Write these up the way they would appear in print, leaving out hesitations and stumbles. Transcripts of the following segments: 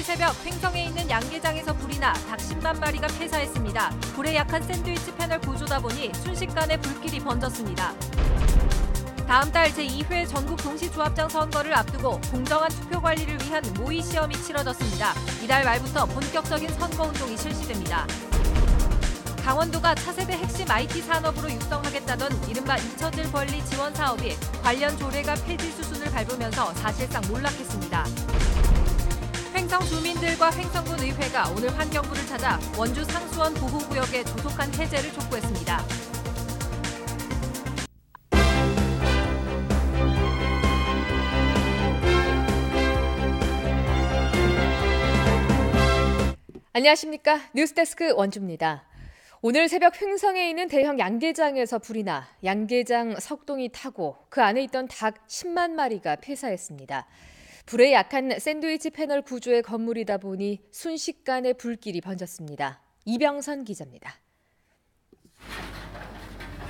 새벽 횡성에 있는 양계장에서 불이 나 닭 10만 마리가 폐사했습니다. 불에 약한 샌드위치 패널 구조다 보니 순식간에 불길이 번졌습니다. 다음 달 제2회 전국 동시조합장 선거를 앞두고 공정한 투표 관리를 위한 모의 시험이 치러졌습니다. 이달 말부터 본격적인 선거운동이 실시됩니다. 강원도가 차세대 핵심 IT 산업으로 육성하겠다던 이른바 잊혀질 권리 지원 사업이 관련 조례가 폐지 수순을 밟으면서 사실상 몰락했습니다. 횡성 주민들과 횡성군 의회가 오늘 환경부를 찾아 원주 상수원 보호구역의 조속한 해제를 촉구했습니다. 안녕하십니까. 뉴스데스크 원주입니다. 오늘 새벽 횡성에 있는 대형 양계장에서 불이 나 양계장 석동이 타고 그 안에 있던 닭 10만 마리가 폐사했습니다. 불에 약한 샌드위치 패널 구조의 건물이다 보니 순식간에 불길이 번졌습니다. 이병선 기자입니다.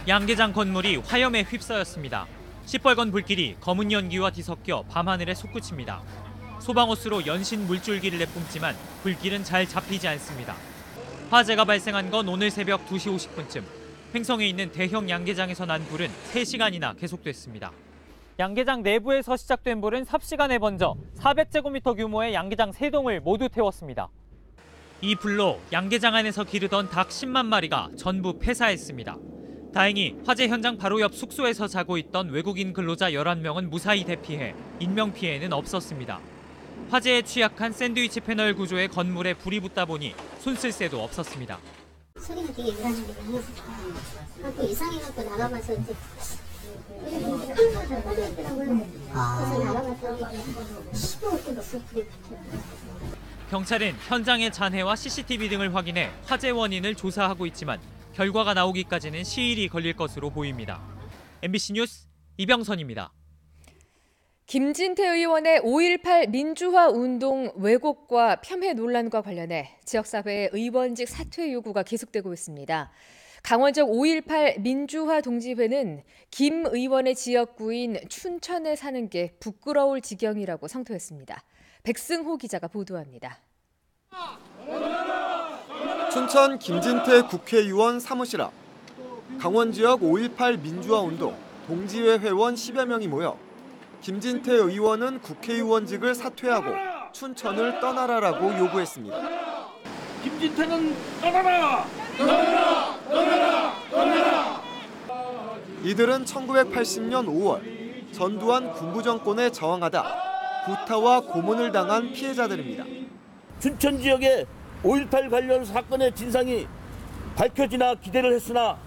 양계장 건물이 화염에 휩싸였습니다. 시뻘건 불길이 검은 연기와 뒤섞여 밤하늘에 솟구칩니다. 소방호스로 연신 물줄기를 내뿜지만 불길은 잘 잡히지 않습니다. 화재가 발생한 건 오늘 새벽 2시 50분쯤. 횡성에 있는 대형 양계장에서 난 불은 3시간이나 계속됐습니다. 양계장 내부에서 시작된 불은 삽시간에 번져 400제곱미터 규모의 양계장 3동을 모두 태웠습니다. 이 불로 양계장 안에서 기르던 닭 10만 마리가 전부 폐사했습니다. 다행히 화재 현장 바로 옆 숙소에서 자고 있던 외국인 근로자 11명은 무사히 대피해 인명피해는 없었습니다. 화재에 취약한 샌드위치 패널 구조의 건물에 불이 붙다 보니 손쓸 새도 없었습니다. 소리가 되게 이상하게 나서 이상해갖고 나가봐서 이제 그래서 나가봤더니 15분에서 불이 붙어요. 경찰은 현장의 잔해와 CCTV 등을 확인해 화재 원인을 조사하고 있지만 결과가 나오기까지는 시일이 걸릴 것으로 보입니다. MBC 뉴스 이병선입니다. 김진태 의원의 5.18 민주화 운동 왜곡과 폄훼 논란과 관련해 지역사회의 의원직 사퇴 요구가 계속되고 있습니다. 강원적 5.18 민주화 동지회는 김 의원의 지역구인 춘천에 사는 게 부끄러울 지경이라고 성토했습니다. 백승호 기자가 보도합니다. 춘천 김진태 국회의원 사무실 앞. 강원 지역 5.18 민주화 운동 동지회 회원 10여 명이 모여 김진태 의원은 국회의원직을 사퇴하고 춘천을 떠나라라고 요구했습니다. 김진태는 떠나라! 떠나라! 떠나라! 떠나라! 이들은 1980년 5월 전두환 군부 정권에 저항하다 구타와 고문을 당한 피해자들입니다. 춘천 지역의 5.18 관련 사건의 진상이 밝혀지나 기대를 했으나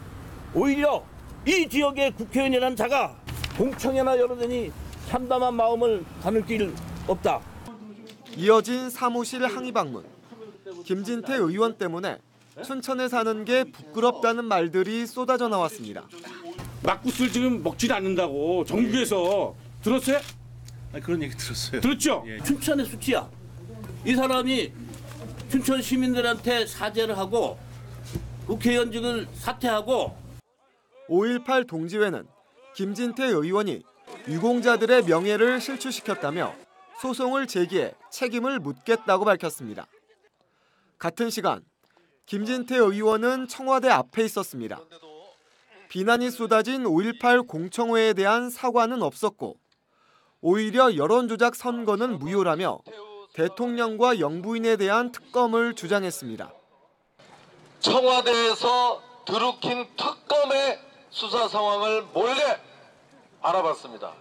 오히려 이 지역의 국회의원이라는 자가 공청회나 열어대니 참담한 마음을 가눌 길 없다. 이어진 사무실 항의 방문. 김진태 의원 때문에 춘천에 사는 게 부끄럽다는 말들이 쏟아져 나왔습니다. 막국수를 지금 먹질 않는다고 전국에서 들었어요? 그런 얘기 들었어요. 들었죠? 예. 춘천의 수치야. 이 사람이 춘천 시민들한테 사죄를 하고 국회의원직을 사퇴하고 5.18 동지회는 김진태 의원이 유공자들의 명예를 실추시켰다며 소송을 제기해 책임을 묻겠다고 밝혔습니다. 같은 시간 김진태 의원은 청와대 앞에 있었습니다. 비난이 쏟아진 5.18 공청회에 대한 사과는 없었고 오히려 여론조작 선거는 무효라며 대통령과 영부인에 대한 특검을 주장했습니다. 청와대에서 드루킹 특검의 수사 상황을 몰래 알아봤습니다.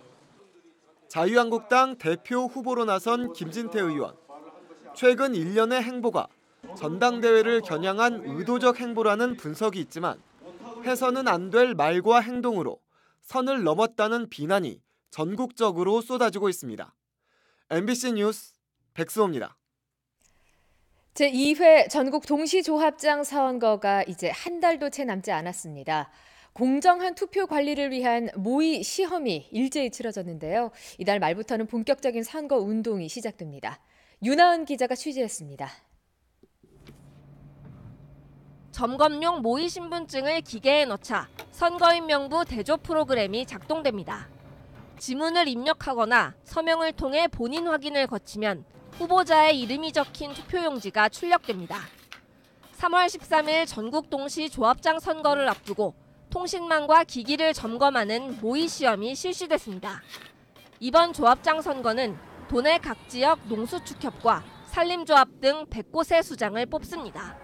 자유한국당 대표 후보로 나선 김진태 의원. 최근 1년의 행보가 전당대회를 겨냥한 의도적 행보라는 분석이 있지만 해서는 안 될 말과 행동으로 선을 넘었다는 비난이 전국적으로 쏟아지고 있습니다. MBC 뉴스 백수호입니다. 제2회 전국 동시조합장 선거가 이제 한 달도 채 남지 않았습니다. 공정한 투표 관리를 위한 모의 시험이 일제히 치러졌는데요. 이달 말부터는 본격적인 선거 운동이 시작됩니다. 윤하은 기자가 취재했습니다. 점검용 모의 신분증을 기계에 넣자 선거인 명부 대조 프로그램이 작동됩니다. 지문을 입력하거나 서명을 통해 본인 확인을 거치면 후보자의 이름이 적힌 투표용지가 출력됩니다. 3월 13일 전국 동시 조합장 선거를 앞두고 통신망과 기기를 점검하는 모의 시험이 실시됐습니다. 이번 조합장 선거는 도내 각 지역 농수축협과 산림조합 등 100곳의 수장을 뽑습니다.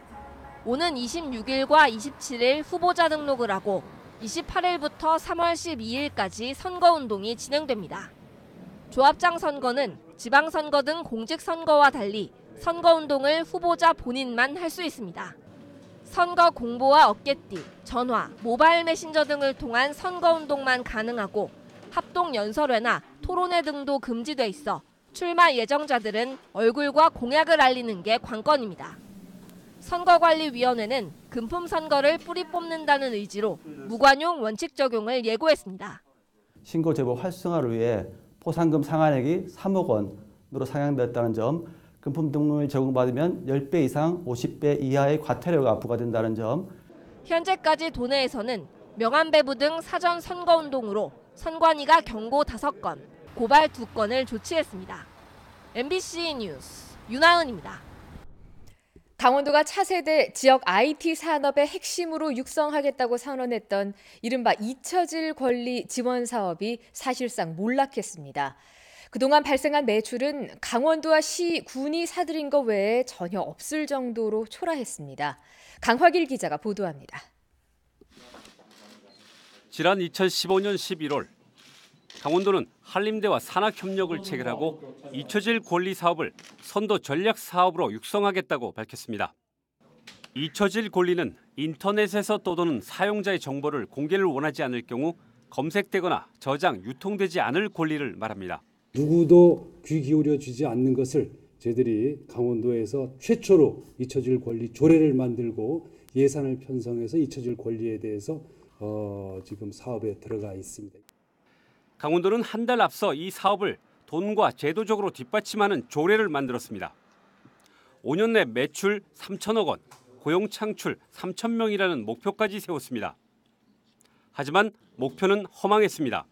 오는 26일과 27일 후보자 등록을 하고 28일부터 3월 12일까지 선거운동이 진행됩니다. 조합장 선거는 지방선거 등 공직선거와 달리 선거운동을 후보자 본인만 할 수 있습니다. 선거 공보와 어깨띠, 전화, 모바일 메신저 등을 통한 선거운동만 가능하고 합동 연설회나 토론회 등도 금지돼 있어 출마 예정자들은 얼굴과 공약을 알리는 게 관건입니다. 선거관리위원회는 금품 선거를 뿌리 뽑는다는 의지로 무관용 원칙 적용을 예고했습니다. 신고 제보 활성화를 위해 포상금 상한액이 3억 원으로 상향되었다는 점, 금품 등록을 제공받으면 10배 이상 50배 이하의 과태료가 부과된다는 점. 현재까지 도내에서는 명함배부 등 사전 선거운동으로 선관위가 경고 5건, 고발 2건을 조치했습니다. MBC 뉴스 윤하은입니다. 강원도가 차세대 지역 IT 산업의 핵심으로 육성하겠다고 선언했던 이른바 잊혀질 권리 지원 사업이 사실상 몰락했습니다. 그동안 발생한 매출은 강원도와 시, 군이 사들인 것 외에 전혀 없을 정도로 초라했습니다. 강화길 기자가 보도합니다. 지난 2015년 11월 강원도는 한림대와 산학협력을 체결하고 잊혀질 권리 사업을 선도 전략 사업으로 육성하겠다고 밝혔습니다. 잊혀질 권리는 인터넷에서 떠도는 사용자의 정보를 공개를 원하지 않을 경우 검색되거나 저장, 유통되지 않을 권리를 말합니다. 누구도 귀 기울여 주지 않는 것을 저희들이 강원도에서 최초로 잊혀질 권리 조례를 만들고 예산을 편성해서 잊혀질 권리에 대해서 지금 사업에 들어가 있습니다. 강원도는 한 달 앞서 이 사업을 돈과 제도적으로 뒷받침하는 조례를 만들었습니다. 5년 내 매출 3천억 원, 고용 창출 3천 명이라는 목표까지 세웠습니다. 하지만 목표는 허망했습니다.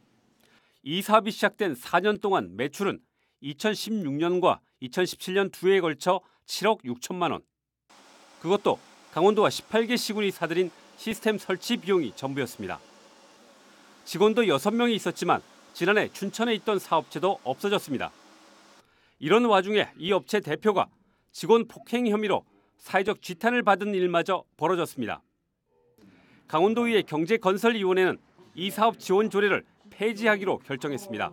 이 사업이 시작된 4년 동안 매출은 2016년과 2017년 2해에 걸쳐 7억 6천만 원. 그것도 강원도와 18개 시군이 사들인 시스템 설치 비용이 전부였습니다. 직원도 6명이 있었지만 지난해 춘천에 있던 사업체도 없어졌습니다. 이런 와중에 이 업체 대표가 직원 폭행 혐의로 사회적 지탄을 받은 일마저 벌어졌습니다. 강원도의회 경제건설위원회는 이 사업 지원 조례를 폐지하기로 결정했습니다.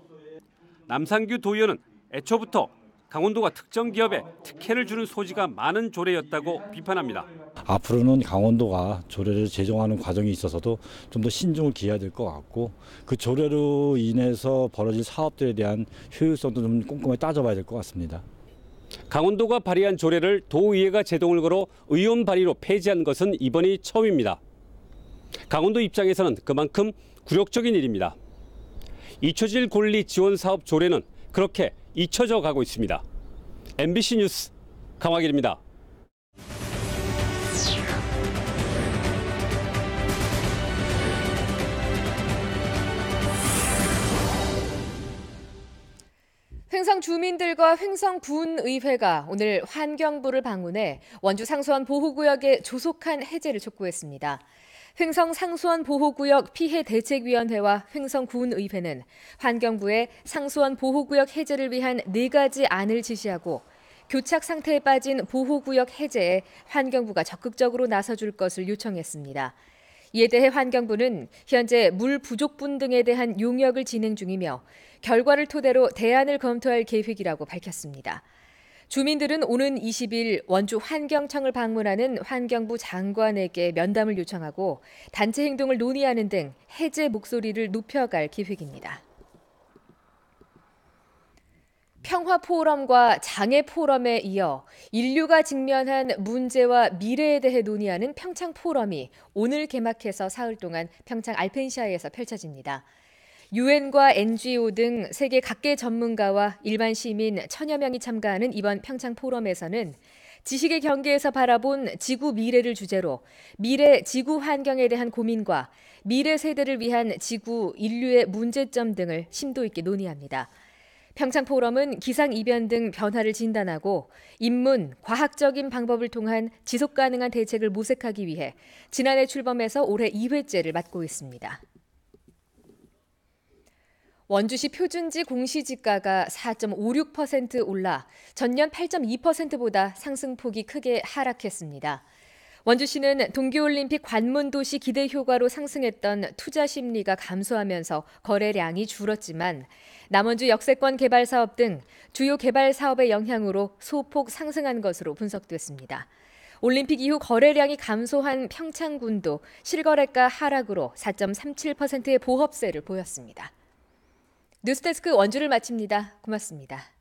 남상규 도의원은 애초부터 강원도가 특정 기업에 특혜를 주는 소지가 많은 조례였다고 비판합니다. 앞으로는 강원도가 조례를 제정하는 과정에 있어서도 좀 더 신중을 기해야 될 것 같고 그 조례로 인해서 벌어질 사업들에 대한 효율성도 좀 꼼꼼히 따져봐야 될 것 같습니다. 강원도가 발의한 조례를 도의회가 제동을 걸어 의원 발의로 폐지한 것은 이번이 처음입니다. 강원도 입장에서는 그만큼 굴욕적인 일입니다. 잊혀질 권리 지원 사업 조례는 그렇게 잊혀져 가고 있습니다. MBC 뉴스 강화길입니다. 횡성 주민들과 횡성군의회가 오늘 환경부를 방문해 원주 상수원 보호구역의 조속한 해제를 촉구했습니다. 횡성 상수원 보호구역 피해대책위원회와 횡성군의회는 환경부에 상수원 보호구역 해제를 위한 4가지 안을 지시하고 교착 상태에 빠진 보호구역 해제에 환경부가 적극적으로 나서줄 것을 요청했습니다. 이에 대해 환경부는 현재 물 부족분 등에 대한 용역을 진행 중이며 결과를 토대로 대안을 검토할 계획이라고 밝혔습니다. 주민들은 오는 20일 원주 환경청을 방문하는 환경부 장관에게 면담을 요청하고 단체 행동을 논의하는 등 해제 목소리를 높여갈 계획입니다. 평화포럼과 장애포럼에 이어 인류가 직면한 문제와 미래에 대해 논의하는 평창포럼이 오늘 개막해서 사흘 동안 평창 알펜시아에서 펼쳐집니다. 유엔과 NGO 등 세계 각계 전문가와 일반 시민 1000여 명이 참가하는 이번 평창 포럼에서는 지식의 경계에서 바라본 지구 미래를 주제로 미래 지구 환경에 대한 고민과 미래 세대를 위한 지구 인류의 문제점 등을 심도 있게 논의합니다. 평창포럼은 기상이변 등 변화를 진단하고 인문, 과학적인 방법을 통한 지속가능한 대책을 모색하기 위해 지난해 출범해서 올해 2회째를 맡고 있습니다. 원주시 표준지 공시지가가 4.56% 올라 전년 8.2%보다 상승폭이 크게 하락했습니다. 원주시는 동계올림픽 관문도시 기대 효과로 상승했던 투자 심리가 감소하면서 거래량이 줄었지만 남원주 역세권 개발 사업 등 주요 개발 사업의 영향으로 소폭 상승한 것으로 분석됐습니다. 올림픽 이후 거래량이 감소한 평창군도 실거래가 하락으로 4.37%의 보합세를 보였습니다. 뉴스데스크 원주를 마칩니다. 고맙습니다.